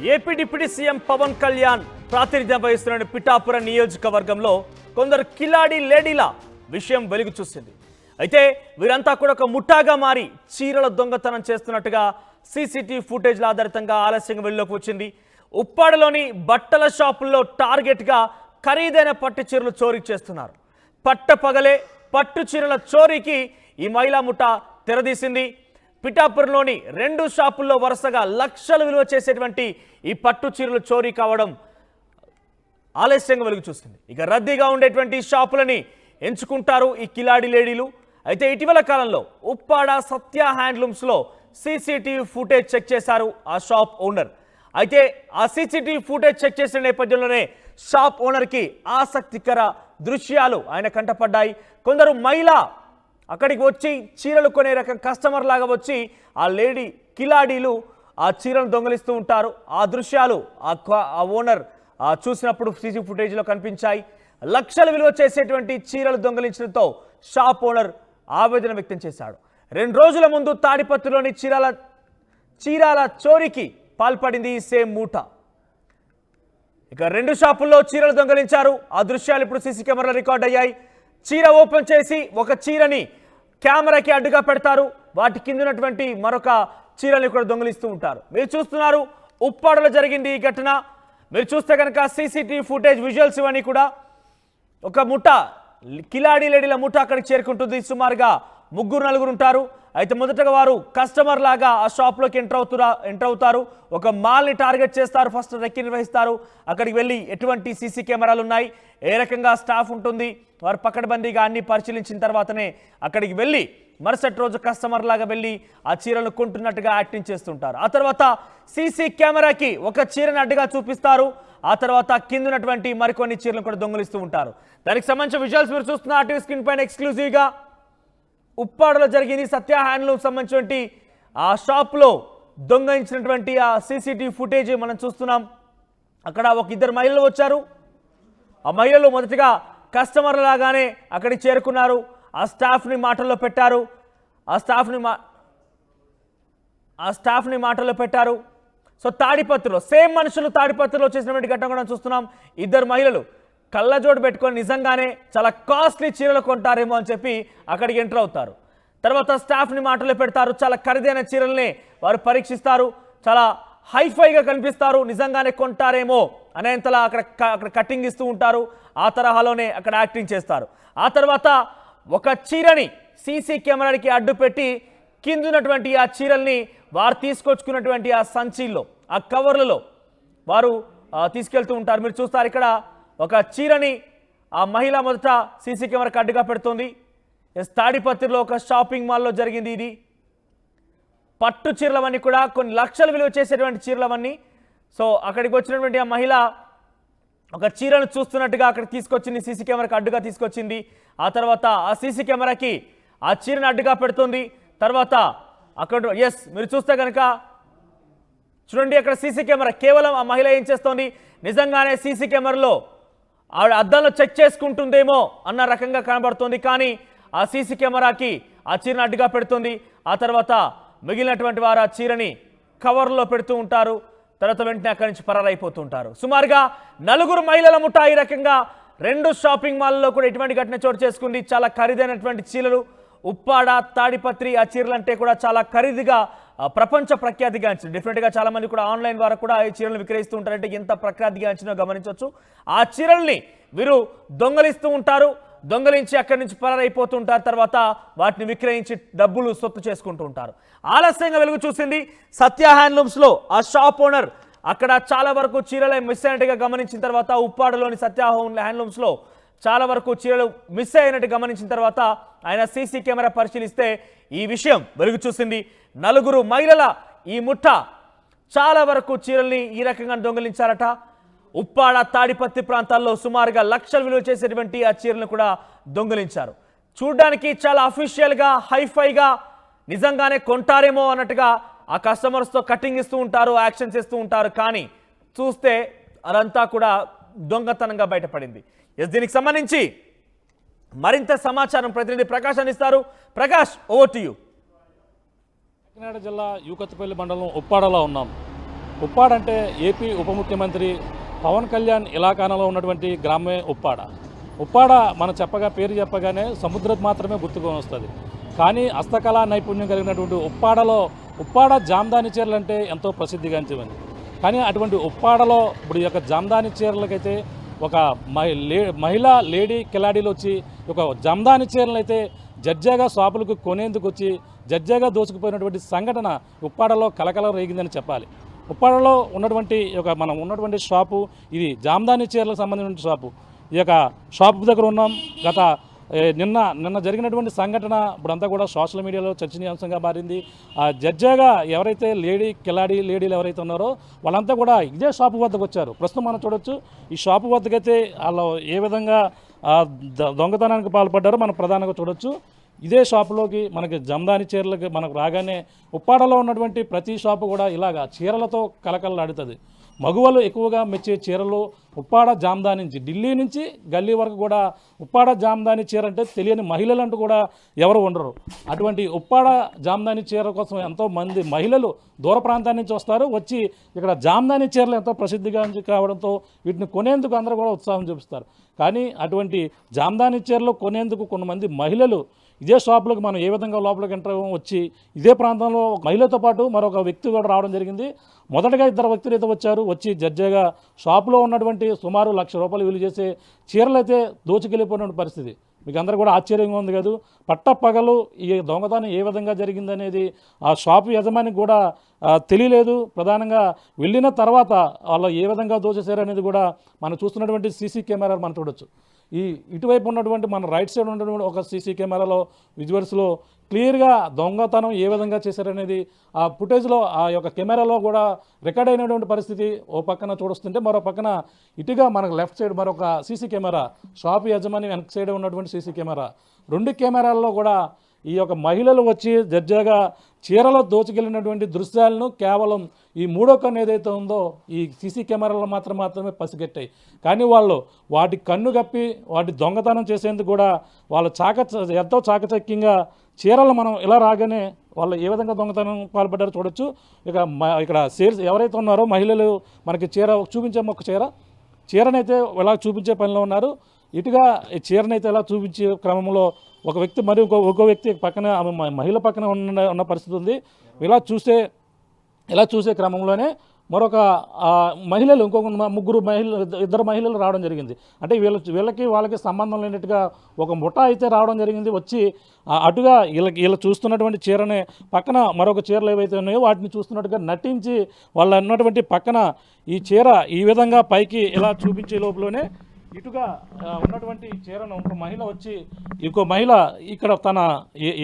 AP deputy CM Pawan Kalyan ప్రాతినిధ్యం వహిస్తున్న పిఠాపురం నియోజకవర్గంలో కొందరు కిలాడి లేడీల విషయం వెలుగు చూసింది. అయితే వీరంతా కూడా ఒక ముఠాగా మారి చీరల దొంగతనం చేస్తున్నట్టుగా సీసీటీవీ ఫుటేజ్ల ఆధారితంగా ఆలస్యంగా వెలుగులోకి వచ్చింది. ఉప్పాడలోని బట్టల షాపుల్లో టార్గెట్గా ఖరీదైన పట్టు చీరలు చోరీ చేస్తున్నారు. పట్టపగలే పట్టు చీరల చోరీకి ఈ మహిళా ముఠా తెరదీసింది. పిఠాపురంలోని 2 షాపుల్లో వరుసగా లక్షలు విలువ చేసేటువంటి ఈ పట్టు చీరలు చోరీ కావడం ఆలస్యంగా వెలుగు చూస్తుంది. ఇక రద్దీగా ఉండేటువంటి షాపులని ఎంచుకుంటారు ఈ కిలాడి లేడీలు. అయితే ఇటీవల కాలంలో ఉప్పాడ సత్య హ్యాండ్లూమ్స్లో సీసీటీవీ ఫుటేజ్ చెక్ చేశారు ఆ షాప్ ఓనర్. అయితే ఆ సీసీటీవీ ఫుటేజ్ చెక్ చేసిన నేపథ్యంలోనే షాప్ ఓనర్కి ఆసక్తికర దృశ్యాలు ఆయన కంటపడ్డాయి. కొందరు మహిళ అక్కడికి వచ్చి చీరలు కొనే రకం కస్టమర్ లాగా వచ్చి ఆ లేడీ కిలాడీలు ఆ చీరను దొంగలిస్తూ ఉంటారు. ఆ దృశ్యాలు ఆ ఓనర్ చూసినప్పుడు సీసీ ఫుటేజ్లో కనిపించాయి. లక్షలు విలువ చేసేటువంటి చీరలు దొంగలించడంతో షాప్ ఓనర్ ఆవేదన వ్యక్తం చేశాడు. 2 రోజుల ముందు తాడిపత్రిలోని చీరాల చోరీకి పాల్పడింది ఈ సేమ్ మూట. ఇక 2 షాపుల్లో చీరలు దొంగలించారు. ఆ దృశ్యాలు ఇప్పుడు సీసీ కెమెరాలో రికార్డ్ అయ్యాయి. చీర ఓపెన్ చేసి ఒక చీరని కెమెరాకి అడ్డుగా పెడతారు. వాటి కిందనటువంటి మరొక చీరని కూడా దొంగలిస్తూ ఉంటారు. మీరు చూస్తున్నారు ఉప్పాడలో జరిగింది ఈ ఘటన. మీరు చూస్తే కనుక సీసీటీవీ ఫుటేజ్ విజువల్స్ ఇవన్నీ కూడా ఒక ముఠ కిలాడి లేడీల ముఠ అక్కడికి చేరుకుంటుంది. సుమారుగా 3-4 ఉంటారు. అయితే మొదటగా వారు కస్టమర్ లాగా ఆ షాప్లోకి ఎంటర్ అవుతారు. ఒక మాల్ని టార్గెట్ చేస్తారు. ఫస్ట్ రెక్కి నిర్వహిస్తారు. అక్కడికి వెళ్ళి ఎటువంటి సీసీ కెమెరాలు ఉన్నాయి, ఏ రకంగా స్టాఫ్ ఉంటుంది, వారు పకడ్బందీగా అన్ని పరిశీలించిన తర్వాతనే అక్కడికి వెళ్ళి మరుసటి రోజు కస్టమర్ లాగా వెళ్ళి ఆ చీరలను కొంటున్నట్టుగా యాక్టింగ్ చేస్తుంటారు. ఆ తర్వాత సీసీ కెమెరాకి ఒక చీరను అడ్డుగా చూపిస్తారు. ఆ తర్వాత కిందనటువంటి మరికొన్ని చీరలను కూడా దొంగలిస్తూ ఉంటారు. దానికి సంబంధించిన విజువల్స్ మీరు చూస్తున్న ఆర్టీవీ స్క్రీన్ పైన ఎక్స్క్లూజివ్గా ఉప్పాడలో జరిగింది. సత్య హ్యాండ్లూమ్ సంబంధించినటువంటి ఆ షాప్లో దొంగలించినటువంటి ఆ సీసీటీవీ ఫుటేజ్ మనం చూస్తున్నాం. అక్కడ ఒక 2 మహిళలు వచ్చారు. ఆ మహిళలు మొదటిగా కస్టమర్ల లాగానే అక్కడికి చేరుకున్నారు. ఆ స్టాఫ్ని మాటల్లో పెట్టారు. సో తాడిపత్రిలో సేమ్ మనుషులు తాడిపత్రిలో చేసినటువంటి ఘటన కూడా చూస్తున్నాం. 2 మహిళలు కళ్ళజోడు పెట్టుకొని నిజంగానే చాలా కాస్ట్లీ చీరలు కొంటారేమో అని చెప్పి అక్కడికి ఎంటర్ అవుతారు. తర్వాత స్టాఫ్ని మాటల్లో పెడతారు. చాలా ఖరీదైన చీరల్ని వారు పరీక్షిస్తారు. చాలా హైఫైగా కనిపిస్తారు. నిజంగానే కొంటారేమో అనేంతలా అక్కడ కటింగ్ ఇస్తూ ఉంటారు. ఆ తరహాలోనే అక్కడ యాక్టింగ్ చేస్తారు. ఆ తర్వాత ఒక చీరని సీసీ కెమెరాకి అడ్డు పెట్టి కిందున్నటువంటి ఆ చీరల్ని వారు తీసుకొచ్చుకున్నటువంటి ఆ సంచిల్లో ఆ కవర్లలో వారు తీసుకెళ్తూ ఉంటారు. మీరు చూస్తారు ఇక్కడ ఒక చీరని ఆ మహిళ మొదట సీసీ కెమెరాకి అడ్డుగా పెడుతుంది. తాడిపత్రిలో ఒక షాపింగ్ మాల్లో జరిగింది ఇది. పట్టు చీరలవన్నీ కూడా కొన్ని లక్షలు విలువ చేసేటువంటి చీరలవన్నీ. సో అక్కడికి వచ్చినటువంటి ఆ మహిళ ఒక చీరను చూస్తున్నట్టుగా అక్కడ తీసుకొచ్చింది. సీసీ కెమెరాకి అడ్డుగా తీసుకొచ్చింది. ఆ తర్వాత ఆ సీసీ కెమెరాకి ఆ చీరను అడ్డుగా పెడుతుంది. తర్వాత అక్కడ మీరు చూస్తే కనుక చూడండి అక్కడ సీసీ కెమెరా కేవలం ఆ మహిళ ఏం చేస్తోంది, నిజంగానే సీసీ కెమెరాలో ఆవిడ అద్దంలో చెక్ చేసుకుంటుందేమో అన్న రకంగా కనబడుతుంది. కానీ ఆ సీసీ కెమెరాకి ఆ చీరను అడ్డుగా పెడుతుంది. ఆ తర్వాత మిగిలినటువంటి వారు ఆ చీరని కవర్లో పెడుతూ ఉంటారు. తర్వాత వెంటనే అక్కడి నుంచి పరారైపోతుంటారు. సుమారుగా 4 మహిళల ముఠా ఈ రకంగా 2 షాపింగ్ మాల్లో కూడా ఇటువంటి ఘటన చోటు చేసుకుంది. చాలా ఖరీదైనటువంటి చీరలు ఉప్పాడ తాడిపత్రి ఆ చీరలు అంటే కూడా చాలా ఖరీదుగా ప్రపంచ ప్రఖ్యాతిగాంచింది. డెఫినెట్గా చాలా మంది కూడా ఆన్లైన్ ద్వారా కూడా ఈ చీరలు విక్రయిస్తూ ఉంటారంటే ఎంత ప్రఖ్యాతిగాంచినో గమనించవచ్చు. ఆ చీరల్ని వీరు దొంగలిస్తూ ఉంటారు. దొంగలించి అక్కడి నుంచి పరారైపోతుంటారు. తర్వాత వాటిని విక్రయించి డబ్బులు సొత్తు చేసుకుంటూ ఉంటారు. ఆలస్యంగా వెలుగు చూసింది సత్య హ్యాండ్లూమ్స్లో ఆ షాప్ ఓనర్. అక్కడ చాలా వరకు చీరలే మిస్ అయినట్టుగా గమనించిన తర్వాత ఉప్పాడలోని సత్య హ్యాండ్లూమ్స్లో చాలా వరకు చీరలు మిస్ అయినట్టు గమనించిన తర్వాత ఆయన సీసీ కెమెరా పరిశీలిస్తే ఈ విషయం వెలుగు చూసింది. 4 మహిళల ఈ ముఠ చాలా వరకు చీరల్ని ఈ రకంగా దొంగలించారట. ఉప్పాడ తాడిపత్రి ప్రాంతాల్లో సుమారుగా లక్షలు విలువ చేసేటువంటి ఆ చీరలను కూడా దొంగలించారు. చూడ్డానికి చాలా అఫీషియల్గా హైఫైగా నిజంగానే కొంటారేమో అన్నట్టుగా ఆ కస్టమర్స్తో కటింగ్ ఇస్తూ ఉంటారు, యాక్షన్స్ ఇస్తూ ఉంటారు. కానీ చూస్తే అదంతా కూడా దొంగతనంగా బయటపడింది. దీనికి సంబంధించి మరింత సమాచారం ప్రతినిధి ప్రకాష్ అందిస్తారు. Prakash, over to you. Kakinada జిల్లా యూకత్పల్లి మండలం ఉప్పాడలో ఉన్నాం. ఉప్పాడ అంటే ఏపీ ఉప ముఖ్యమంత్రి పవన్ కళ్యాణ్ ఇలాకానంలో ఉన్నటువంటి గ్రామమే ఉప్పాడ. ఉప్పాడ మనం పేరు చెప్పగానే సముద్రం మాత్రమే గుర్తుకు వస్తుంది. కానీ హస్తకళా నైపుణ్యం కలిగినటువంటి ఉప్పాడ జామ్దాని చీరలు అంటే ఎంతో ప్రసిద్ధిగాంచినవి. కానీ అటువంటి ఉప్పాడలో ఇప్పుడు ఈ యొక్క జామ్దాని చీరలకైతే ఒక మహిళా లేడీ కిలాడీలు వచ్చి ఒక జామ్దాని చీరలు అయితే జడ్జాగా షాపులకు కొనేందుకు వచ్చి జడ్జాగా దోచుకుపోయినటువంటి సంఘటన ఉప్పాడలో కలకలం రేగిందని చెప్పాలి. ఉప్పాడలో ఉన్నటువంటి మనం ఉన్నటువంటి షాపు ఇది జామ్దాని చీరలకు సంబంధించిన షాపు. ఈ యొక్క షాపు దగ్గర ఉన్నాం. నిన్న జరిగినటువంటి సంఘటన ఇప్పుడంతా కూడా సోషల్ మీడియాలో చర్చనీయాంశంగా మారింది. జడ్జాగా ఎవరైతే లేడీలు ఎవరైతే ఉన్నారో వాళ్ళంతా కూడా ఇదే షాపు వద్దకు వచ్చారు. ప్రస్తుతం మనం చూడొచ్చు ఈ షాపు వద్దకైతే వాళ్ళు ఏ విధంగా దొంగతనానికి పాల్పడ్డారో మనం ప్రధానంగా చూడొచ్చు. ఇదే షాపులోకి మనకి జామ్దాని చీరలకి మనకు రాగానే ఉప్పాడలో ఉన్నటువంటి ప్రతి షాపు కూడా ఇలాగా చీరలతో కలకలలాడుతుంది. మగువలు ఎక్కువగా మెచ్చే చీరలు ఉప్పాడ జామ్దాని నుంచి ఢిల్లీ నుంచి గల్లీ వరకు కూడా ఉప్పాడ జామ్దాని చీర అంటే తెలియని మహిళలు అంటూ కూడా ఎవరు ఉండరు. అటువంటి ఉప్పాడ జామ్దాని చీర కోసం ఎంతోమంది మహిళలు దూర ప్రాంతాల నుంచి వస్తారు. వచ్చి ఇక్కడ జామ్దాని చీరలు ఎంతో ప్రసిద్ధిగా కావడంతో వీటిని కొనేందుకు అందరూ కూడా ఉత్సాహం చూపిస్తారు. కానీ అటువంటి జామ్దాని చీరలు కొనేందుకు కొంతమంది మహిళలు ఇదే షాపులకు మనం ఏ విధంగా లోపలికి ఎంటర్ వచ్చి ఇదే ప్రాంతంలో మహిళతో పాటు మరొక వ్యక్తి కూడా రావడం జరిగింది. మొదటగా 2 వ్యక్తులు అయితే వచ్చి జడ్జాగా షాపులో ఉన్నటువంటి సుమారు ₹1,00,000 విలువ చేసే చీరలు అయితే దోచుకెళ్ళిపోయిన పరిస్థితి. మీకు అందరూ కూడా ఆశ్చర్యంగా ఉంది కాదు. పట్టపగలు ఈ దొంగతనం ఏ విధంగా జరిగిందనేది ఆ షాపు యజమానికి కూడా తెలియలేదు. ప్రధానంగా వెళ్ళిన తర్వాత వాళ్ళు ఏ విధంగా దోచేశారు అనేది కూడా మనం చూస్తున్నటువంటి సీసీ కెమెరాలు మనం చూడొచ్చు. ఇటువైపు ఉన్నటువంటి మన రైట్ సైడ్ ఉన్నటువంటి ఒక సీసీ కెమెరాలో విజువల్స్లో క్లియర్గా దొంగతనం ఏ విధంగా చేశారనేది ఆ ఫుటేజ్లో ఆ యొక్క కెమెరాలో కూడా రికార్డ్ అయినటువంటి పరిస్థితి ఓ పక్కన చూడొస్తుంటే మరో పక్కన ఇటుగా మనకు లెఫ్ట్ సైడ్ మరొక సీసీ కెమెరా షాప్ యజమాని వెనక సైడ్ ఉన్నటువంటి సీసీ కెమెరా 2 కెమెరాల్లో కూడా ఈ యొక్క మహిళలు వచ్చి జడ్జాగా చీరలో దోచుకెళ్ళినటువంటి దృశ్యాలను కేవలం ఈ 3వ కన్ను ఏదైతే ఉందో ఈ సీసీ కెమెరాలో మాత్రమే పసిగట్టాయి. కానీ వాళ్ళు వాటి కన్ను గప్పి వాటి దొంగతనం చేసేందుకు కూడా వాళ్ళు ఎంతో చాకచక్యంగా చీరలు మనం ఇలా రాగానే వాళ్ళు ఏ విధంగా దొంగతనం పాల్పడ్డారో చూడొచ్చు. ఇక్కడ సేల్స్ ఎవరైతే ఉన్నారో మహిళలు మనకి చూపించే ఒక చీరనైతే ఇలా చూపించే పనిలో ఉన్నారు. ఇటుగా ఈ చీరనైతే ఇలా చూపించే క్రమంలో ఒక వ్యక్తి మరియు ఇంకో వ్యక్తి పక్కన మహిళ పక్కన ఉన్న పరిస్థితి ఉంది. ఇలా చూసే క్రమంలోనే మరొక మహిళలు ఇంకొక 2 మహిళలు రావడం జరిగింది. అంటే వాళ్ళకి సంబంధం లేనట్టుగా ఒక ముఠా అయితే రావడం జరిగింది. వచ్చి అటుగా వీళ్ళ చూస్తున్నటువంటి చీరని పక్కన మరొక చీరలు ఏవైతే ఉన్నాయో వాటిని చూస్తున్నట్టుగా నటించి వాళ్ళ ఉన్నటువంటి పక్కన ఈ చీర ఈ విధంగా పైకి ఇలా చూపించే లోపలనే ఇటుగా ఉన్నటువంటి చీరను ఇంకో మహిళ ఇక్కడ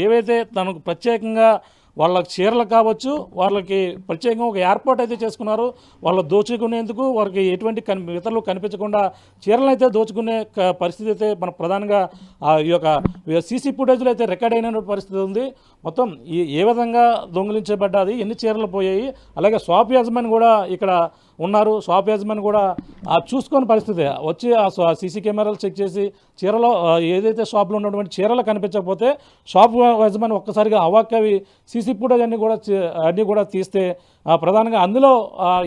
ఏవైతే తనకు ప్రత్యేకంగా వాళ్ళ చీరలు కావచ్చు వాళ్ళకి ప్రత్యేకంగా ఒక ఏర్పాటు అయితే చేసుకున్నారు. వాళ్ళు దోచుకునేందుకు వారికి ఎటువంటి ఇతరులు కనిపించకుండా చీరలు అయితే దోచుకునే పరిస్థితి అయితే మన ప్రధానంగా ఈ యొక్క సీసీ ఫుటేజ్లో అయితే రికార్డ్ అయిన పరిస్థితి ఉంది. మొత్తం ఏ విధంగా దొంగిలించబడ్డాది, ఎన్ని చీరలు పోయాయి, అలాగే షాప్ యజమాని కూడా ఇక్కడ ఉన్నారు. షాప్ యజమాని కూడా చూసుకొని పరిస్థితి వచ్చి ఆ సీసీ కెమెరాలు చెక్ చేసి చీరలో ఏదైతే షాప్లో ఉన్నటువంటి చీరలు కనిపించకపోతే షాప్ యజమాని ఒక్కసారిగా అవాక్కవి సీసీ ఫుటేజ్ అన్నీ కూడా తీస్తే ప్రధానంగా అందులో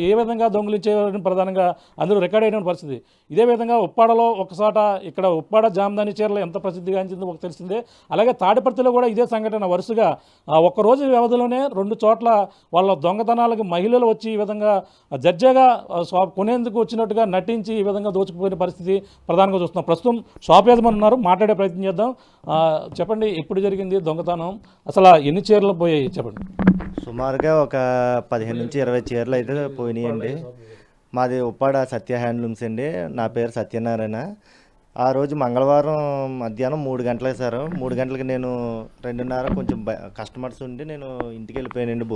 ఏ విధంగా దొంగిలించేవారని ప్రధానంగా అందులో రికార్డ్ అయిన పరిస్థితి. ఇదే విధంగా ఉప్పాడలో ఒకసాట ఇక్కడ ఉప్పాడ జామ్దాని చీరలు ఎంత ప్రసిద్ధిగాంచిందో ఒక తెలిసిందే. అలాగే తాడిపర్తిలో కూడా ఇదే సంఘటన వరుసగా ఒక్కరోజు వ్యవధిలోనే 2 చోట్ల వాళ్ళ దొంగతనాలకు మహిళలు వచ్చి ఈ విధంగా జడ్జాగా కొనేందుకు వచ్చినట్టుగా నటించి ఈ విధంగా దోచుకుపోయిన పరిస్థితి ప్రధానంగా చూస్తున్నాం. ప్రస్తుతం షాప్ యజమాని ఉన్నారు, మాట్లాడే ప్రయత్నం చేద్దాం. చెప్పండి, ఎప్పుడు జరిగింది దొంగతనం, అసలు ఎన్ని చీరలు పోయాయి చెప్పండి. సుమారుగా ఒక 15 నుంచి 20 చీరలు అయితే పోయినాయండి. మాది ఉప్పాడ సత్య హ్యాండ్లూమ్స్ అండి. నా పేరు సత్యనారాయణ. ఆ రోజు మంగళవారం మధ్యాహ్నం 3 గంటలకు సార్ 3 గంటలకి నేను 2:30 కొంచెం కస్టమర్స్ ఉండి నేను ఇంటికి వెళ్ళిపోయానండి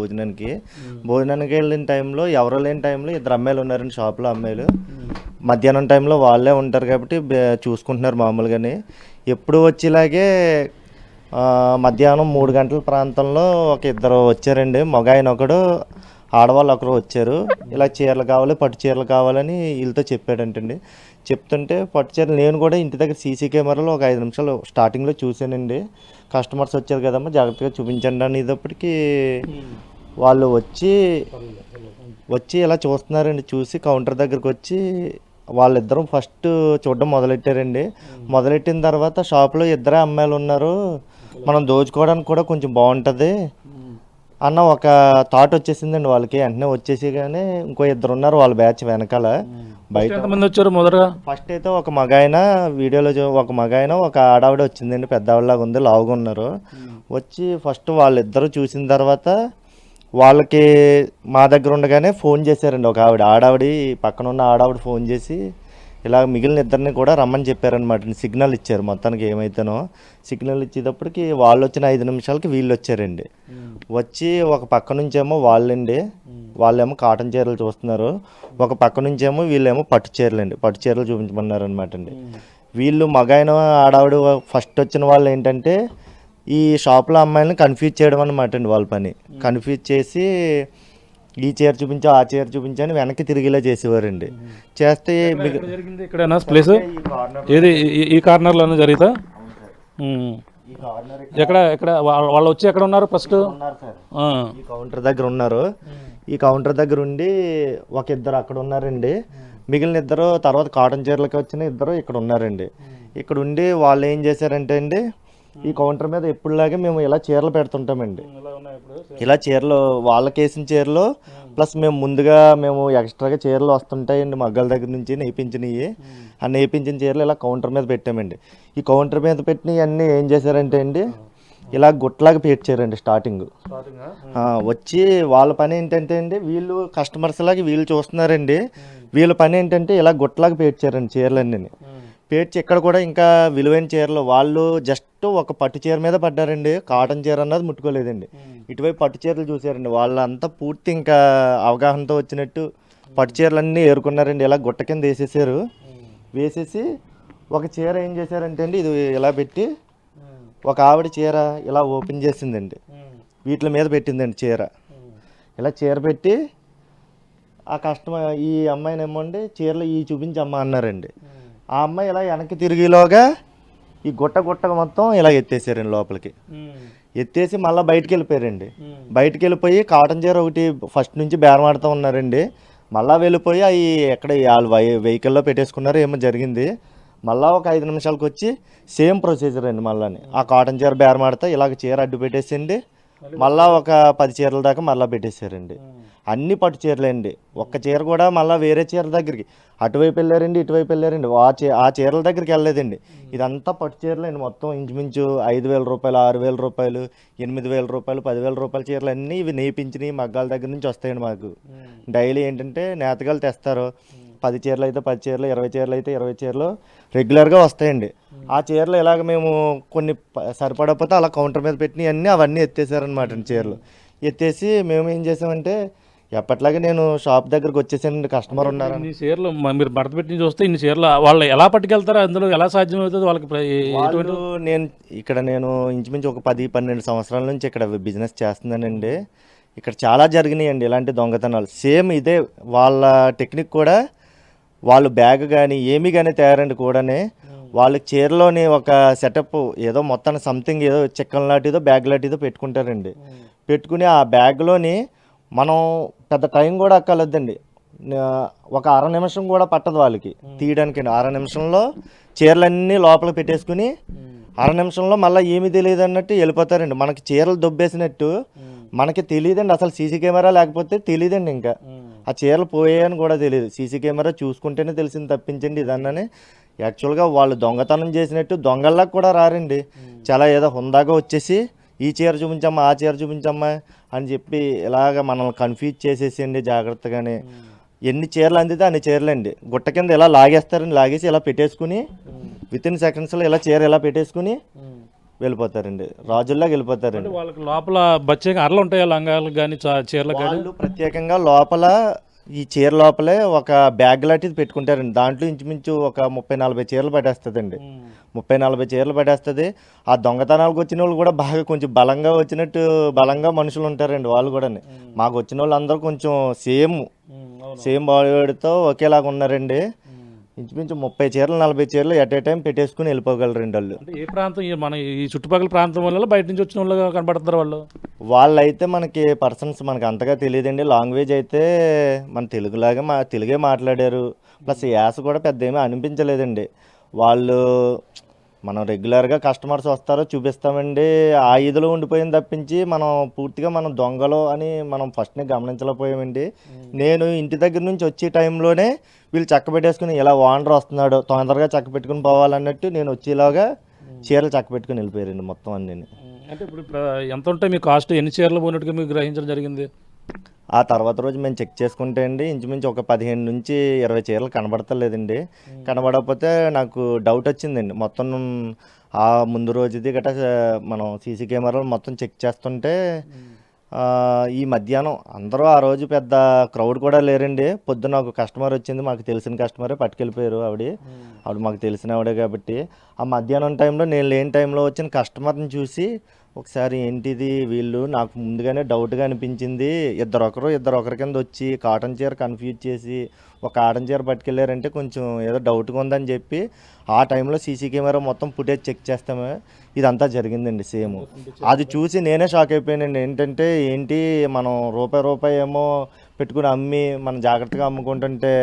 భోజనానికి వెళ్ళిన టైంలో ఎవరో లేని టైంలో 2 అమ్మాయిలు ఉన్నారండి షాప్లో. అమ్మాయిలు మధ్యాహ్నం టైంలో వాళ్ళే ఉంటారు కాబట్టి చూసుకుంటున్నారు మామూలుగానే. ఎప్పుడు వచ్చేలాగే మధ్యాహ్నం 3 గంటల ప్రాంతంలో ఒక 2 వచ్చారండి. మగ ఆయన ఒకడు, ఆడవాళ్ళు ఒకరు వచ్చారు. ఇలా చీరలు కావాలి, పట్టు చీరలు కావాలని వీళ్ళతో చెప్పాడంటండి. చెప్తుంటే పట్టు చీరలు నేను కూడా ఇంటి దగ్గర సీసీ కెమెరాలో ఒక 5 నిమిషాలు స్టార్టింగ్లో చూశానండి. కస్టమర్స్ వచ్చారు కదమ్మా జాగ్రత్తగా చూపించండి అనేటప్పటికీ వాళ్ళు వచ్చి ఇలా చూస్తున్నారండి. చూసి కౌంటర్ దగ్గరికి వచ్చి వాళ్ళిద్దరూ ఫస్ట్ చూడడం మొదలెట్టారండి. మొదలెట్టిన తర్వాత షాప్లో ఇద్దరే అమ్మాయిలు ఉన్నారు, మనం దోచుకోవడానికి కూడా కొంచెం బాగుంటుంది అన్న ఒక థాట్ వచ్చేసిందండి వాళ్ళకి. వెంటనే వచ్చేసి కానీ ఇంకో ఇద్దరు ఉన్నారు వాళ్ళ బ్యాచ్ వెనకాల బయట. ఎంతమంది వచ్చారు మొదటగా? ఫస్ట్ అయితే ఒక మగాయన వీడియోలో ఒక మగాయన ఒక ఆడావిడ వచ్చిందండి, పెద్ద ఆవిడలాగా ఉంది, లావుగా ఉన్నారు. వచ్చి ఫస్ట్ వాళ్ళిద్దరూ చూసిన తర్వాత వాళ్ళకి మా దగ్గర ఉండగానే ఫోన్ చేశారండి. ఒక ఆడావిడ పక్కన ఉన్న ఆడావిడ ఫోన్ చేసి ఇలా మిగిలిన ఇద్దరిని కూడా రమ్మని చెప్పారనమాట. సిగ్నల్ ఇచ్చారు మొత్తానికి ఏమైతేనో. సిగ్నల్ ఇచ్చేటప్పటికి వాళ్ళు వచ్చిన 5 నిమిషాలకి వీళ్ళు వచ్చారండి. వచ్చి ఒక పక్క నుంచేమో వాళ్ళేమో కాటన్ చీరలు చూస్తున్నారు, ఒక పక్క నుంచేమో వీళ్ళేమో పట్టు చీరలండి, పట్టు చీరలు చూపించమన్నారు అనమాట అండి. వీళ్ళు మగాయన ఆడావిడ ఫస్ట్ వచ్చిన వాళ్ళు ఏంటంటే ఈ షాప్లో అమ్మాయిలను కన్ఫ్యూజ్ చేయడం అనమాట అండి వాళ్ళ పని. కన్ఫ్యూజ్ చేసి ఈ చీర చూపించా ఆ చీర చూపించని వెనక్కి తిరిగిలా చేసేవారండి. చేస్తే ఇక్కడ ప్లేస్ ఏది ఈ కార్నర్లోనే జరిగితే ఎక్కడ ఎక్కడ వాళ్ళు వచ్చి ఎక్కడ ఉన్నారు ఫస్ట్? ఈ కౌంటర్ దగ్గర ఉన్నారు. ఈ కౌంటర్ దగ్గర ఉండి ఒక ఇద్దరు అక్కడ ఉన్నారండి, మిగిలిన ఇద్దరు తర్వాత కాటన్ చీరలకి వచ్చిన ఇద్దరు ఇక్కడ ఉన్నారండి. ఇక్కడ ఉండి వాళ్ళు ఏం చేశారంటే అండి, ఈ కౌంటర్ మీద ఎప్పుడులాగే మేము ఇలా చీరలు పెడుతుంటామండి. ఇలా చీరలు వాళ్ళకి వేసిన చీరలు ప్లస్ మేము ఎక్స్ట్రాగా చీరలు వస్తుంటాయండి మగ్గల దగ్గర నుంచి నేయించినవి. ఆ నేయించిన చీరలు ఇలా కౌంటర్ మీద పెట్టామండి. ఈ కౌంటర్ మీద పెట్టినవి అన్నీ ఏం చేశారంటే అండి ఇలా గుట్లాగా పేర్చారండి స్టార్టింగ్. వచ్చి వాళ్ళ పని ఏంటంటే అండి వీళ్ళు కస్టమర్స్ లాగా వీళ్ళు చూస్తున్నారండి. వీళ్ళ పని ఏంటంటే ఇలా గుట్లాగా పేర్చారండి చీరలన్నీ. పేర్చి ఇక్కడ కూడా ఇంకా విలువైన చీరలు వాళ్ళు జస్ట్ ఒక పట్టు చీర మీద పడ్డారండి, కాటన్ చీర అన్నది ముట్టుకోలేదండి. ఇటువైపు పట్టు చీరలు చూసారండి. వాళ్ళంతా పూర్తి ఇంకా అవగాహనతో వచ్చినట్టు పట్టు చీరలన్నీ ఏరుకున్నారండి. ఇలా గుట్ట కింద వేసేసారు. వేసేసి ఒక చీర ఏం చేశారంటే అండి ఇది ఇలా పెట్టి ఒక ఆవిడ చీర ఇలా ఓపెన్ చేసిందండి, వీటి మీద పెట్టిందండి చీర. ఇలా చీర పెట్టి ఆ కస్టమర్ ఈ అమ్మాయిని ఏమోండి చీరలు ఈ చూపించమ్మా అన్నారండి. ఆ అమ్మాయి ఇలా వెనక్కి తిరిగిలోగా ఈ గుట్ట మొత్తం ఇలా ఎత్తేసారండి లోపలికి. ఎత్తేసి మళ్ళీ బయటికి వెళ్ళిపోయారండి. బయటికి వెళ్ళిపోయి కాటన్ చీర ఒకటి ఫస్ట్ నుంచి బేరమాడుతూ ఉన్నారండి. మళ్ళీ వెళ్ళిపోయి అవి ఎక్కడ వాళ్ళు వెహికల్లో పెట్టేసుకున్నారు, ఏమో జరిగింది. మళ్ళీ ఒక 5 నిమిషాలకు వచ్చి సేమ్ ప్రొసీజర్ అండి. మళ్ళీ ఆ కాటన్ చీర బేరమాడితే ఇలాగ చీర అడ్డు పెట్టేసిండి. మళ్ళీ ఒక 10 చీరల దాకా మళ్ళీ పెట్టేశారండి. అన్ని పట్టు చీరలండి. ఒక్క చీర కూడా మళ్ళీ వేరే చీర దగ్గరికి అటువైపు వెళ్ళారండి, ఇటువైపు వెళ్ళారండి. ఆ చీరల దగ్గరికి వెళ్ళలేదండి. ఇదంతా పట్టు చీరలండి. మొత్తం ఇంచుమించు 5,000 రూపాయలు, 6,000 రూపాయలు, 8,000 రూపాయలు, 10,000 రూపాయల చీరలు అన్నీ ఇవి నేయించినవి మగ్గాల దగ్గర నుంచి వస్తాయండి. మాకు డైలీ ఏంటంటే నేతగాలు తెస్తారు. 10 చీరలు అయితే 10 చీరలు, 20 చీరలు అయితే 20 చీరలు రెగ్యులర్గా వస్తాయండి. ఆ చీరలు ఇలాగ మేము కొన్ని సరిపడకపోతే అలా కౌంటర్ మీద పెట్టినవి అన్నీ అవన్నీ ఎత్తేసారనమాట చీరలు. ఎత్తేసి మేము ఏం చేసామంటే ఎప్పట్లాగే నేను షాప్ దగ్గరకు వచ్చేసానండి. కస్టమర్ ఉన్నారు. ఇన్ని చీరలు మీరు భర్త పెట్టి చూస్తే ఇన్ని చీరలు వాళ్ళు ఎలా పట్టుకెళ్తారో అందులో ఎలా సాధ్యమవుతుంది వాళ్ళకి? నేను ఇంచుమించు ఒక 10-12 సంవత్సరాల నుంచి ఇక్కడ బిజినెస్ చేస్తున్నానండి. ఇక్కడ చాలా జరిగినాయండి ఇలాంటి దొంగతనాలు. సేమ్ ఇదే వాళ్ళ టెక్నిక్ కూడా. వాళ్ళు బ్యాగ్ కానీ ఏమి కానీ తయారండి కూడానే వాళ్ళకి చీరలోని ఒక సెటప్ ఏదో మొత్తాన్ని సంథింగ్ ఏదో చిక్కన్ లాంటిదో బ్యాగ్ లాంటిదో పెట్టుకుంటారండి. పెట్టుకుని ఆ బ్యాగ్లోని మనం పెద్ద టైం కూడా అక్కర్లేదండి, ఒక 1/2 నిమిషం కూడా పట్టదు వాళ్ళకి తీయడానికి. 1/2 నిమిషంలో చీరలన్నీ లోపల పెట్టేసుకుని 1/2 నిమిషంలో మళ్ళీ ఏమీ తెలియదు అన్నట్టు వెళ్ళిపోతారండి. మనకి చీరలు దొబ్బేసినట్టు మనకి తెలియదండి. అసలు సీసీ కెమెరా లేకపోతే తెలియదండి. ఇంకా ఆ చీరలు పోయాయని కూడా తెలియదు. సీసీ కెమెరా చూసుకుంటేనే తెలిసింది తప్పించండి ఇదన్నని. యాక్చువల్గా వాళ్ళు దొంగతనం చేసినట్టు దొంగల్లాగా కూడా రారండి. చాలా ఏదో హుందాగా వచ్చేసి ఈ చీర చూపించమ్మా ఆ చీర చూపించమ్మా అని చెప్పి ఇలాగ మనల్ని కన్ఫ్యూజ్ చేసేసేయండి జాగ్రత్తగానే. ఎన్ని చీరలు అందితే అన్ని చీరలండి గుట్ట కింద ఇలా లాగేస్తారండి. లాగేసి ఇలా పెట్టేసుకుని వితిన్ సెకండ్స్లో ఇలా చీర ఇలా పెట్టేసుకుని వెళ్ళిపోతారండి. రాజుల్లాగా వెళ్ళిపోతారండి. వాళ్ళకి లోపల బచ్చగా అరలు ఉంటాయి లంగాలు కానీ చీరలు కానీ ప్రత్యేకంగా లోపల ఈ చీర లోపలే ఒక బ్యాగ్ లాంటిది పెట్టుకుంటారండి. దాంట్లో ఇంచుమించు ఒక 30-40 చీరలు పట్టేస్తుందండి. 30-40 చీరలు పట్టేస్తుంది. ఆ దొంగతనాలకు వచ్చిన వాళ్ళు కూడా బాగా కొంచెం బలంగా వచ్చినట్టు బలంగా మనుషులు ఉంటారండి. వాళ్ళు కూడా మాకు వచ్చిన వాళ్ళు అందరూ కొంచెం సేమ్ బాడీతో ఒకేలాగా ఉన్నారండి. ఇంచుమించు 30 చీరలు 40 చీరలు ఎట్ ఏ టైం పెట్టేసుకుని వెళ్ళిపోగలరండి వాళ్ళు. అంటే ఏ ప్రాంతం మన ఈ చుట్టుపక్కల ప్రాంతం వల్ల బయట నుంచి వచ్చిన వాళ్ళు కనబడుతున్నారు వాళ్ళు? వాళ్ళైతే మనకి పర్సన్స్ మనకి అంతగా తెలియదండి. లాంగ్వేజ్ అయితే మన తెలుగులాగా తెలుగే మాట్లాడారు. ప్లస్ యాస కూడా పెద్ద ఏమీ అనిపించలేదండి. వాళ్ళు మనం రెగ్యులర్గా కస్టమర్స్ వస్తారో చూపిస్తామండి, ఆ ఇదిలో ఉండిపోయింది తప్పించి మనం పూర్తిగా మనం దొంగలు అని మనం ఫస్ట్నే గమనించలేకపోయామండి. నేను ఇంటి దగ్గర నుంచి వచ్చే టైంలోనే వీళ్ళు చక్క పెట్టేసుకుని ఇలా ఓనర్ వస్తున్నాడు తొందరగా చక్క పెట్టుకుని పోవాలన్నట్టు నేను వచ్చేలాగా చీరలు చక్క పెట్టుకుని వెళ్ళిపోయారండి మొత్తం అన్నీ. అంటే ఇప్పుడు ఎంత ఉంటాయి మీ కాస్ట్, ఎన్ని చీరలు పోయినట్టుగా మీకు గ్రహించడం జరిగింది? ఆ తర్వాత రోజు మేము చెక్ చేసుకుంటే అండి ఇంచుమించు ఒక 15 నుంచి 20 చీరలు కనబడతలేదండి. కనబడకపోతే నాకు డౌట్ వచ్చిందండి. మొత్తం ఆ ముందు రోజుది గట్రా మనం సీసీ కెమెరాలు మొత్తం చెక్ చేస్తుంటే ఈ మధ్యాహ్నం అందరూ ఆ రోజు పెద్ద క్రౌడ్ కూడా లేరండి. పొద్దున్న ఒక కస్టమర్ వచ్చింది, మాకు తెలిసిన కస్టమరే పట్టుకెళ్ళిపోయారు. ఆవిడ మాకు తెలిసిన ఆవిడే కాబట్టి ఆ మధ్యాహ్నం టైంలో నేను లేని టైంలో వచ్చిన కస్టమర్ని చూసి ఒకసారి ఏంటిది వీళ్ళు నాకు ముందుగానే డౌట్గా అనిపించింది. ఇద్దరు కింద వచ్చి కాటన్ చీర కన్ఫ్యూజ్ చేసి ఒక కాటన్ చీర పట్టుకెళ్ళారంటే కొంచెం ఏదో డౌట్గా ఉందని చెప్పి ఆ టైంలో సీసీ కెమెరా మొత్తం ఫుటేజ్ చెక్ చేస్తామే ఇదంతా జరిగిందండి సేమ్. అది చూసి నేనే షాక్ అయిపోయానండి. ఏంటి మనం రూపాయి ఏమో పెట్టుకుని అమ్మి మనం జాగ్రత్తగా అమ్ముకుంటుంటే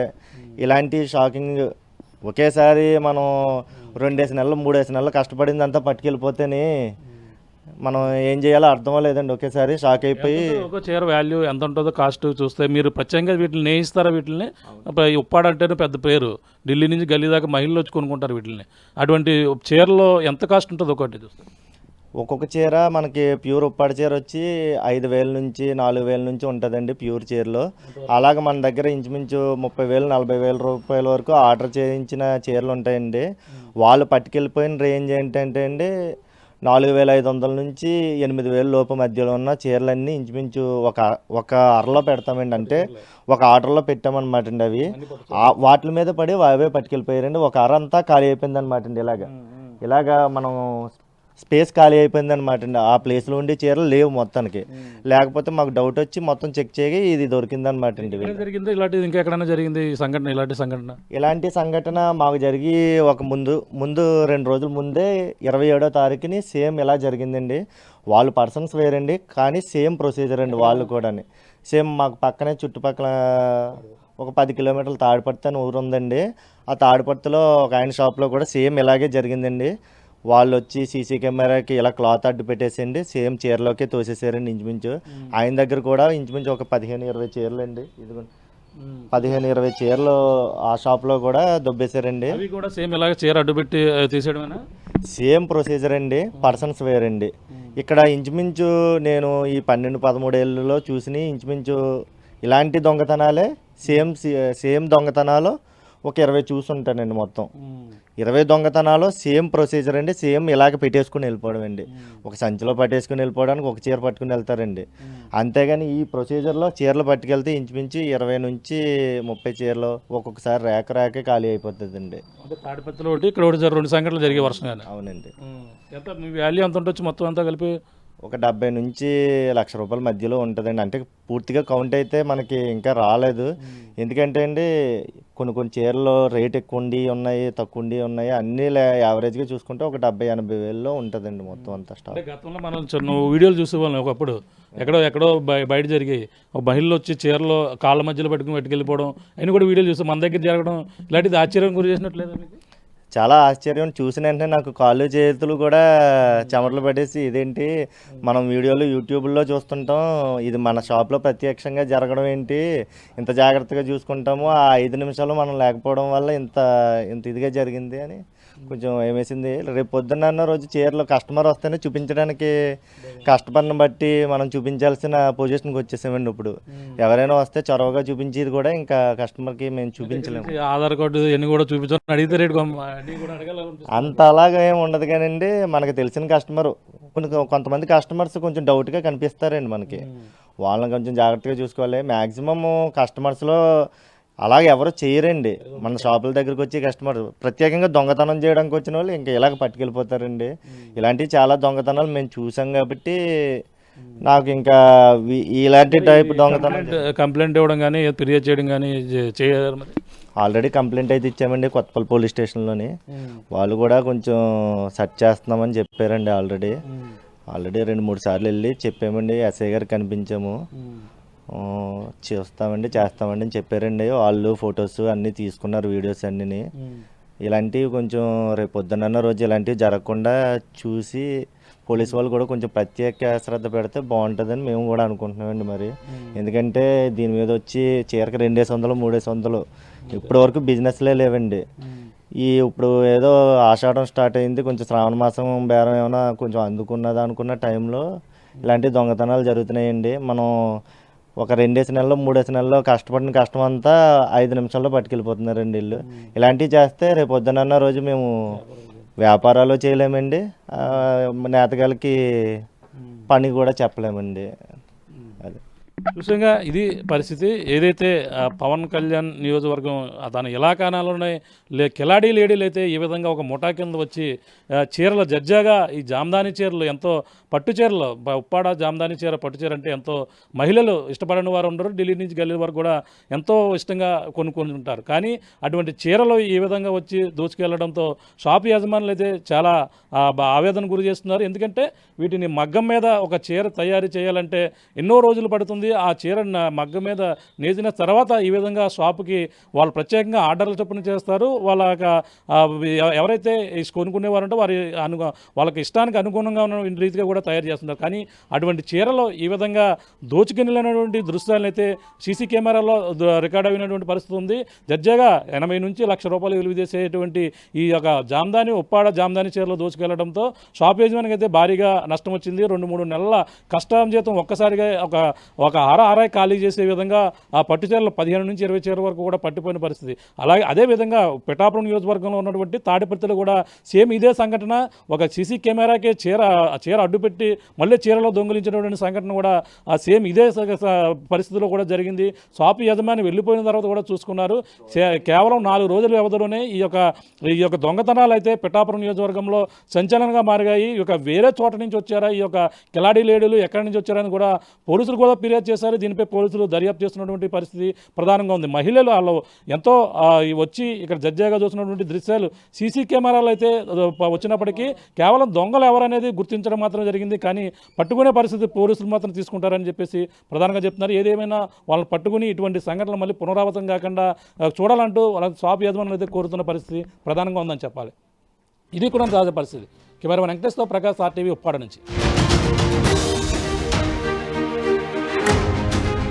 ఇలాంటి షాకింగ్ ఒకేసారి మనం 2 నెలలు 3 నెలలు కష్టపడింది అంతా పట్టుకెళ్ళిపోతేనే మనం ఏం చేయాలో అర్థం లేదండి. ఒకేసారి షాక్ అయిపోయి ఒక చీర వాల్యూ ఎంత ఉంటుందో కాస్ట్ చూస్తే మీరు ప్రత్యేకంగా వీటిని నేయిస్తారా? వీటిని ఉప్పాడ అంటేనే పెద్ద పేరు, ఢిల్లీ నుంచి గల్లీ దాకా మహిళలు వచ్చి కొనుక్కుంటారు వీటిని. అటువంటి చీరలో ఎంత కాస్ట్ ఉంటుంది ఒకటి చూస్తే? ఒక్కొక్క చీర మనకి ప్యూర్ ఉప్పాడ చీర వచ్చి 5,000 నుంచి 4,000 నుంచి ఉంటుందండి ప్యూర్ చీరలో. అలాగే మన దగ్గర ఇంచుమించు 30,000 40,000 రూపాయల వరకు ఆర్డర్ చేయించిన చీరలు ఉంటాయండి. వాళ్ళు పట్టుకెళ్ళిపోయిన రేంజ్ ఏంటంటే అండి 4,500 నుంచి 8,000 లోపు మధ్యలో ఉన్న చీరలన్నీ ఇంచుమించు ఒక అరలో పెడతామండి. అంటే ఒక ఆర్డర్లో పెట్టామన్నమాట అండి. అవి వాటి మీద పడి అవే పట్టుకెళ్ళిపోయారండి. ఒక అర అంతా ఖాళీ అయిపోయింది అనమాట అండి. ఇలాగా మనం స్పేస్ ఖాళీ అయిపోయింది అనమాట అండి. ఆ ప్లేస్లో ఉండే చీరలు లేవు మొత్తానికి. లేకపోతే మాకు డౌట్ వచ్చి మొత్తం చెక్ చేయగా ఇది దొరికిందనమాట అండి. జరిగింది ఇలాంటిది ఇంకెక్కడైనా జరిగింది ఈ సంఘటన? ఇలాంటి సంఘటన మాకు జరిగి ఒక ముందు 2 రోజుల ముందే 27వ తారీఖుని సేమ్ ఇలా జరిగిందండి. వాళ్ళు పర్సన్స్ వేరండి కానీ సేమ్ ప్రొసీజర్ అండి. వాళ్ళు కూడా సేమ్ మాకు పక్కనే చుట్టుపక్కల ఒక 10 కిలోమీటర్ల తాడిపర్తి అని ఊరు ఉందండి. ఆ తాడిపర్తిలో ఒక ఆయన షాప్లో కూడా సేమ్ ఇలాగే జరిగిందండి. వాళ్ళు వచ్చి సీసీ కెమెరాకి ఇలా క్లాత్ అడ్డు పెట్టేసండి సేమ్ చీరలోకే తోసేసారండి. ఇంచుమించు ఆయన దగ్గర కూడా ఇంచుమించు ఒక 15-20 చీరలు అండి. ఇదిగోండి 15-20 చీరలు ఆ షాప్లో కూడా దొబ్బేశారండి. అవి కూడా సేమ్ ఇలాగ చీర అడ్డు పెట్టి తీసేయడమేనా? సేమ్ ప్రొసీజర్ అండి. పర్సన్స్ వేరండి. ఇక్కడ ఇంచుమించు నేను ఈ 12-13 ఏళ్ళలో చూసిన ఇంచుమించు ఇలాంటి దొంగతనాలే సేమ్ దొంగతనాలు ఒక 20 చూసుంటానండి. మొత్తం 20 దొంగతనాలు సేమ్ ప్రొసీజర్ అండి. సేమ్ ఇలాగ పెట్టేసుకుని వెళ్ళిపోవడం అండి. ఒక సంచిలో పట్టేసుకుని వెళ్ళిపోవడానికి ఒక చీర పట్టుకుని వెళ్తారండి. అంతేగాని ఈ ప్రొసీజర్లో చీరలు పట్టుకెళ్తే ఇంచుమించు 20 నుంచి 30 చీరలు ఒక్కొక్కసారి రేకే ఖాళీ అయిపోతుందండి. తాడిపత్రిలో ఒకటి ఇక్కడ ఒకటి 2 సంఘటనలు జరిగే వర్షంగానే. అవునండి. ఎంత మీ వాల్యూ ఎంత ఉండొచ్చు మొత్తం అంతా కలిపి? ఒక 70 నుంచి ₹1,00,000 మధ్యలో ఉంటుందండి. అంటే పూర్తిగా కౌంట్ అయితే మనకి ఇంకా రాలేదు. ఎందుకంటే అండి కొన్ని చీరలు రేట్ ఎక్కువ ఉన్నాయి, తక్కువ ఉన్నాయి. అన్నీ యావరేజ్గా చూసుకుంటే ఒక 70-80 వేలలో ఉంటుందండి మొత్తం అంతా స్టాక్. గతంలో మనం వీడియోలు చూసేవాళ్ళం ఒకప్పుడు, ఎక్కడో బయట జరిగాయి. ఒక మహిళలు వచ్చి చీరలో కాళ్ళ మధ్యలో పట్టుకెళ్ళిపోవడం అని కూడా వీడియోలు చూస్తాం. మన దగ్గర జరగడం ఇలాంటిది ఆశ్చర్యం గురి చేసినట్లేదా మీకు? చాలా ఆశ్చర్యం. చూసిన వెంటనే నాకు కాళ్ళు చేతులు కూడా చెమటలు పట్టేసి ఇదేంటి మనం వీడియోలు యూట్యూబ్లో చూస్తుంటాం, ఇది మన షాప్లో ప్రత్యక్షంగా జరగడం ఏంటి, ఇంత జాగ్రత్తగా చూసుకుంటాము, ఆ 5 నిమిషాలు మనం లేకపోవడం వల్ల ఇంత ఇదిగా జరిగింది అని కొంచెం ఏమేసింది. రేపు పొద్దున్న రోజు చీరలు కస్టమర్ వస్తేనే చూపించడానికి కస్టమర్ని బట్టి మనం చూపించాల్సిన పొజిషన్కి వచ్చేసామండి. ఇప్పుడు ఎవరైనా వస్తే చొరవగా చూపించేది కూడా ఇంకా కస్టమర్కి మేము చూపించలేము. ఆధార్ కార్డు ఎన్ని కూడా చూపించాలని అడిగితే రేటు అంత అలాగా ఏమి ఉండదు కానండి. మనకు తెలిసిన కస్టమర్ కొంతమంది కస్టమర్స్ కొంచెం డౌట్గా కనిపిస్తారండి మనకి. వాళ్ళని కొంచెం జాగ్రత్తగా చూసుకోవాలి. మ్యాక్సిమం కస్టమర్స్లో అలాగే ఎవరు చేయరండి. మన షాపుల దగ్గరికి వచ్చి కస్టమర్ ప్రత్యేకంగా దొంగతనం చేయడానికి వచ్చిన వాళ్ళు ఇంకా ఇలాగ పట్టుకెళ్ళిపోతారండి. ఇలాంటివి చాలా దొంగతనాలు మేము చూసాం కాబట్టి నాకు ఇంకా ఇలాంటి టైప్ దొంగతనం కంప్లైంట్ ఇవ్వడం కానీ ఫిర్యాదు చేయడం కానీ చేయరు మరి. ఆల్రెడీ కంప్లైంట్ అయితే ఇచ్చామండి కొత్తపల్లి పోలీస్ స్టేషన్లోని. వాళ్ళు కూడా కొంచెం సెర్చ్ చేస్తున్నామని చెప్పారండి. ఆల్రెడీ 2-3 సార్లు వెళ్ళి చెప్పామండి. ఎస్ఐ గారు కనిపించాము, చేస్తామండి అని చెప్పారండి. వాళ్ళు ఫొటోస్ అన్నీ తీసుకున్నారు, వీడియోస్ అన్నీ. ఇలాంటివి కొంచెం రేపు పొద్దున్న రోజు ఇలాంటివి జరగకుండా చూసి పోలీసు వాళ్ళు కూడా కొంచెం ప్రత్యేక శ్రద్ధ పెడితే బాగుంటుందని మేము కూడా అనుకుంటున్నామండి. మరి ఎందుకంటే దీని మీద వచ్చి చీరకి 200-300 ఇప్పటి వరకు బిజినెస్లే లేవండి. ఇప్పుడు ఏదో ఆషాఢం స్టార్ట్ అయింది, కొంచెం శ్రావణ మాసం బేరం ఏమైనా కొంచెం అనుకున్న టైంలో ఇలాంటి దొంగతనాలు జరుగుతున్నాయండి. మనం ఒక 2 నెలల్లో 3 నెలల్లో కష్టపడిన కష్టం అంతా 5 నిమిషాల్లో పట్టుకెళ్ళిపోతున్నారండి వీళ్ళు. ఇలాంటివి చేస్తే రేపు పొద్దున్న రోజు మేము వ్యాపారాలు చేయలేమండి, నేతగాళ్ళకి పని కూడా చెప్పలేమండి. అది చూసంగా ఇది పరిస్థితి. ఏదైతే పవన్ కళ్యాణ్ నియోజకవర్గం తన ఇలాకానాలోనే కిలాడీ లేడీలు అయితే ఈ విధంగా ఒక ముఠా కింద వచ్చి చీరల జడ్జాగా ఈ జామ్దాని చీరలు ఎంతో పట్టు చీరలు ఉప్పాడ జామ్దాని చీర పట్టు చీర అంటే ఎంతో మహిళలు ఇష్టపడని వారు ఉండరు. ఢిల్లీ నుంచి గల్లీ వరకు కూడా ఎంతో ఇష్టంగా కొనుక్కొని ఉంటారు. కానీ అటువంటి చీరలు ఈ విధంగా వచ్చి దోచుకెళ్లడంతో షాప్ యజమానులు అయితే చాలా ఆవేదన గురి చేస్తున్నారు. ఎందుకంటే వీటిని మగ్గం మీద ఒక చీర తయారు చేయాలంటే ఎన్నో రోజులు పడుతుంది. ఆ చీర మగ్గం మీద నేసిన తర్వాత ఈ విధంగా షాపుకి వాళ్ళు ప్రత్యేకంగా ఆర్డర్ల చొప్పున చేస్తారు. వాళ్ళ ఎవరైతే కొనుక్కునేవారు ఉంటే వాళ్ళకి ఇష్టానికి అనుగుణంగా ఉన్న రీతిగా కూడా తయారు చేస్తున్నారు. కానీ అటువంటి చీరలో ఈ విధంగా దోచుకెళ్ళినటువంటి దృశ్యాలను అయితే సీసీ కెమెరాలో రికార్డ్ అయినటువంటి పరిస్థితి ఉంది. జడ్జాగా 80 నుంచి లక్ష రూపాయలు విలువ చేసేటువంటి ఈ యొక్క ఉప్పాడ జామ్దాని చీరలో దోచుకెళ్లడంతో షాప్ యజమానికి అయితే భారీగా నష్టం వచ్చింది. 2-3 నెలల కష్టార్జితం ఒక్కసారిగా ఒక అరాయి ఖాళీ చేసే విధంగా ఆ పట్టు చీరలు 15 నుంచి 20 చీరల వరకు కూడా పట్టిపోయిన పరిస్థితి. అలాగే అదేవిధంగా పిఠాపురం నియోజకవర్గంలో ఉన్నటువంటి తాడిపత్రిలో కూడా సేమ్ ఇదే సంఘటన. ఒక సీసీ కెమెరాకే చీర అడ్డుపెట్టి మళ్ళీ చీరలో దొంగిలించినటువంటి సంఘటన కూడా సేమ్ ఇదే పరిస్థితిలో కూడా జరిగింది. షాపు యజమాని వెళ్ళిపోయిన తర్వాత కూడా చూసుకున్నారు. కేవలం 4 రోజుల వ్యవధిలోనే ఈ యొక్క దొంగతనాలు అయితే పిఠాపురం నియోజకవర్గంలో సంచలనంగా మారిగాయి. ఈ యొక్క వేరే చోట నుంచి వచ్చారా, ఈ యొక్క కిలాడీ లేడీలు ఎక్కడి నుంచి వచ్చారని కూడా పోలీసులు కూడా ఫిర్యాదు చేశారు. దీనిపై పోలీసులు దర్యాప్తు చేస్తున్నటువంటి పరిస్థితి ప్రధానంగా ఉంది. మహిళలు వాళ్ళు ఎంతో వచ్చి ఇక్కడ జడ్జిగా చూసినటువంటి దృశ్యాలు సీసీ కెమెరాలు అయితే వచ్చినప్పటికీ కేవలం దొంగలు ఎవరనేది గుర్తించడం మాత్రం జరిగింది. కానీ పట్టుకునే పరిస్థితి పోలీసులు మాత్రం తీసుకుంటారని చెప్పేసి ప్రధానంగా చెప్తున్నారు. ఏదేమైనా వాళ్ళని పట్టుకుని ఇటువంటి సంఘటనలు మళ్ళీ పునరావృతం కాకుండా చూడాలంటూ వాళ్ళ షాప్ యజమానులు అయితే కోరుతున్న పరిస్థితి ప్రధానంగా ఉందని చెప్పాలి. ఇది కూడా తాజా పరిస్థితి. కెమెరామెన్ వెంకటేష్తో ప్రకాష్ RTV ఉప్పాడ నుంచి.